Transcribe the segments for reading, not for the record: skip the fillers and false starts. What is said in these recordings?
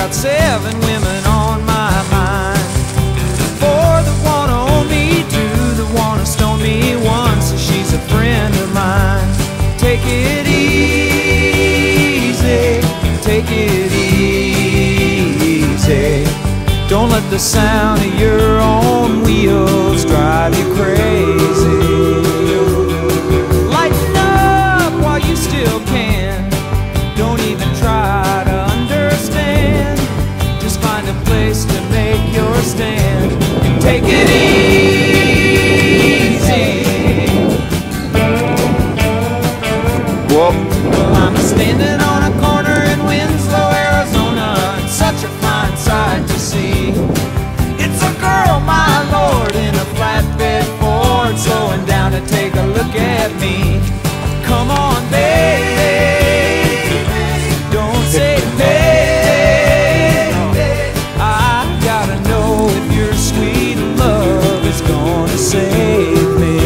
about 7 women on my mind. 4 that wanna own me, 2 that wanna stone me, 1 says she's a friend of mine. Take it easy, take it easy. Don't let the sound of your own wheels drive you crazy. Lighten up while you still can. Don't even try to understand. Just find a place to make your stand and take it easy. Whoa. Well, I'm standing on a corner in Winslow, Arizona. It's such a fine sight to see. It's a girl, my lord, in a flatbed Ford, slowing down to take a look at me. Come on, baby, don't say baby. I gotta know if your sweet love is gonna save me.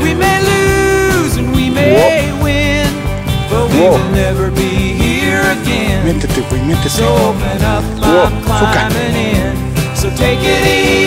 We may lose and we may win, but we will never be here again. Métete, güey, métete. So open up, I'm climbing in. So take it easy.